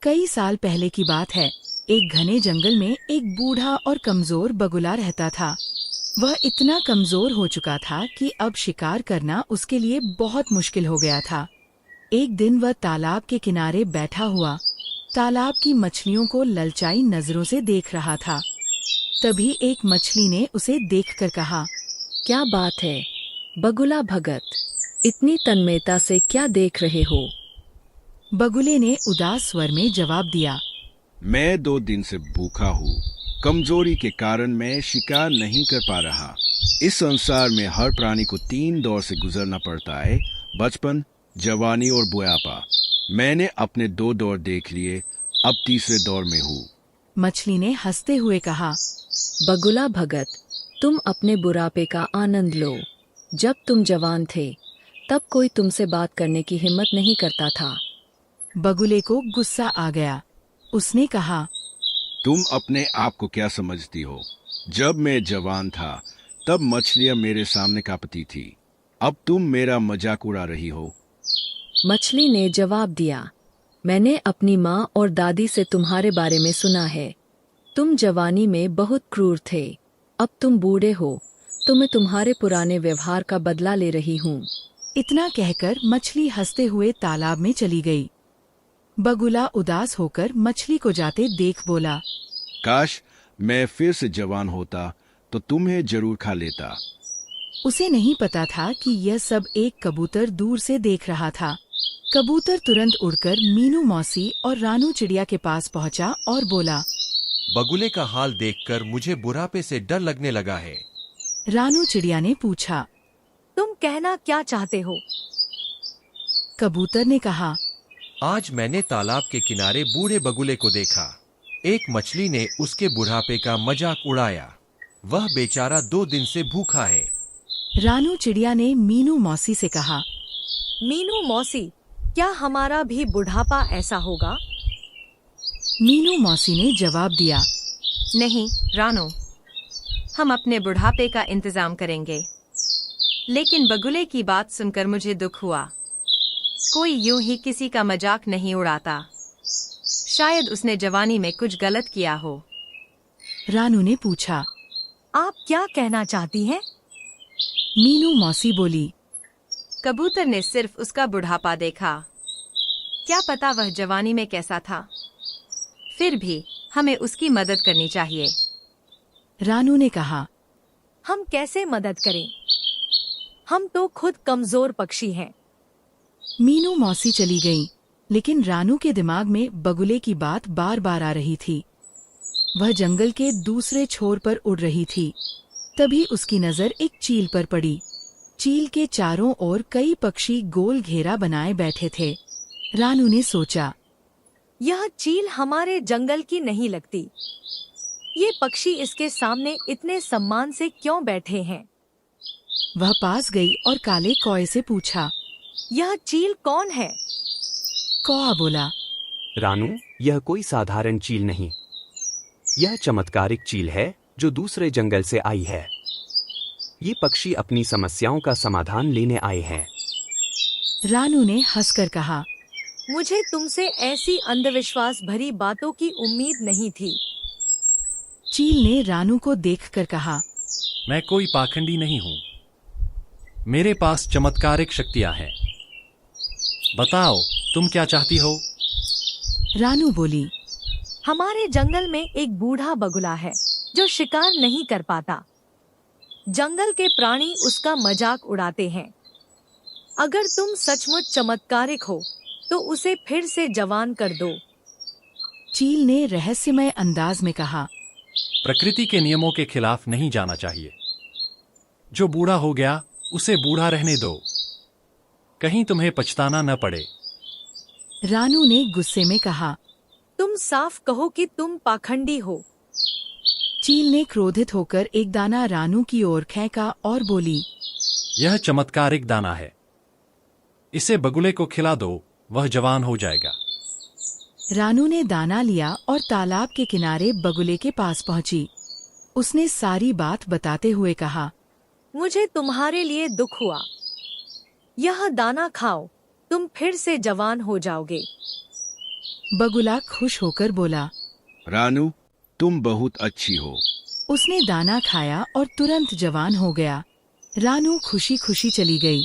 कई साल पहले की बात है। एक घने जंगल में एक बूढ़ा और कमजोर बगुला रहता था। वह इतना कमजोर हो चुका था कि अब शिकार करना उसके लिए बहुत मुश्किल हो गया था। एक दिन वह तालाब के किनारे बैठा हुआ तालाब की मछलियों को ललचाई नजरों से देख रहा था। तभी एक मछली ने उसे देखकर कहा, क्या बात है बगुला भगत, इतनी तन्मयता से क्या देख रहे हो? बगुले ने उदास स्वर में जवाब दिया, मैं 2 दिन से भूखा हूँ। कमजोरी के कारण मैं शिकार नहीं कर पा रहा। इस संसार में हर प्राणी को 3 दौर से गुजरना पड़ता है, बचपन, जवानी और बुढ़ापा। मैंने अपने 2 दौर देख लिए, अब तीसरे दौर में हूँ। मछली ने हंसते हुए कहा, बगुला भगत, तुम अपने बुढ़ापे का आनंद लो। जब तुम जवान थे तब कोई तुमसे बात करने की हिम्मत नहीं करता था। बगुले को गुस्सा आ गया। उसने कहा, तुम अपने आप को क्या समझती हो? जब मैं जवान था तब मछलियाँ मेरे सामने कांपती थी। अब तुम मेरा मजाक उड़ा रही हो। मछली ने जवाब दिया, मैंने अपनी माँ और दादी से तुम्हारे बारे में सुना है। तुम जवानी में बहुत क्रूर थे, अब तुम बूढ़े हो तो मैं तुम्हारे पुराने व्यवहार का बदला ले रही हूँ। इतना कहकर मछली हंसते हुए तालाब में चली गई। बगुला उदास होकर मछली को जाते देख बोला, काश मैं फिर से जवान होता तो तुम्हें जरूर खा लेता। उसे नहीं पता था कि यह सब एक कबूतर दूर से देख रहा था। कबूतर तुरंत उड़कर मीनू मौसी और रानू चिड़िया के पास पहुंचा और बोला, बगुले का हाल देखकर मुझे बुढ़ापे से डर लगने लगा है। रानू चिड़िया ने पूछा, तुम कहना क्या चाहते हो? कबूतर ने कहा, आज मैंने तालाब के किनारे बूढ़े बगुले को देखा। एक मछली ने उसके बुढ़ापे का मजाक उड़ाया। वह बेचारा 2 दिन से भूखा है। रानू चिड़िया ने मीनू मौसी से कहा, मीनू मौसी, क्या हमारा भी बुढ़ापा ऐसा होगा? मीनू मौसी ने जवाब दिया, नहीं रानो, हम अपने बुढ़ापे का इंतजाम करेंगे। लेकिन बगुले की बात सुनकर मुझे दुख हुआ। कोई यूं ही किसी का मजाक नहीं उड़ाता। शायद उसने जवानी में कुछ गलत किया हो। रानू ने पूछा, आप क्या कहना चाहती हैं? मीनू मौसी बोली, कबूतर ने सिर्फ उसका बुढ़ापा देखा, क्या पता वह जवानी में कैसा था। फिर भी हमें उसकी मदद करनी चाहिए। रानू ने कहा, हम कैसे मदद करें? हम तो खुद कमजोर पक्षी हैं। मीनू मौसी चली गई, लेकिन रानू के दिमाग में बगुले की बात बार बार आ रही थी। वह जंगल के दूसरे छोर पर उड़ रही थी। तभी उसकी नजर एक चील पर पड़ी। चील के चारों ओर कई पक्षी गोल घेरा बनाए बैठे थे। रानू ने सोचा, यह चील हमारे जंगल की नहीं लगती। ये पक्षी इसके सामने इतने सम्मान से क्यों बैठे हैं? वह पास गई और काले कौए से पूछा, यह चील कौन है? कौआ बोला, रानू, यह कोई साधारण चील नहीं। यह चमत्कारिक चील है जो दूसरे जंगल से आई है। ये पक्षी अपनी समस्याओं का समाधान लेने आए हैं। रानू ने हंसकर कहा, मुझे तुमसे ऐसी अंधविश्वास भरी बातों की उम्मीद नहीं थी। चील ने रानू को देखकर कहा, मैं कोई पाखंडी नहीं हूँ। मेरे पास चमत्कारिक शक्तियाँ हैं। बताओ, तुम क्या चाहती हो? रानू बोली, हमारे जंगल में एक बूढ़ा बगुला है जो शिकार नहीं कर पाता। जंगल के प्राणी उसका मजाक उड़ाते हैं। अगर तुम सचमुच चमत्कारिक हो तो उसे फिर से जवान कर दो। चील ने रहस्यमय अंदाज में कहा, प्रकृति के नियमों के खिलाफ नहीं जाना चाहिए। जो बूढ़ा हो गया उसे बूढ़ा रहने दो, कहीं तुम्हें पछताना न पड़े। रानू ने गुस्से में कहा, तुम साफ कहो कि तुम पाखंडी हो। चील ने क्रोधित होकर एक दाना रानू की ओर फेंका और बोली, यह चमत्कारिक दाना है। इसे बगुले को खिला दो, वह जवान हो जाएगा। रानू ने दाना लिया और तालाब के किनारे बगुले के पास पहुंची। उसने सारी बात बताते हुए कहा, मुझे तुम्हारे लिए दुख हुआ। यह दाना खाओ, तुम फिर से जवान हो जाओगे। बगुला खुश होकर बोला। रानू, तुम बहुत अच्छी हो। उसने दाना खाया और तुरंत जवान हो गया। रानू खुशी खुशी चली गई।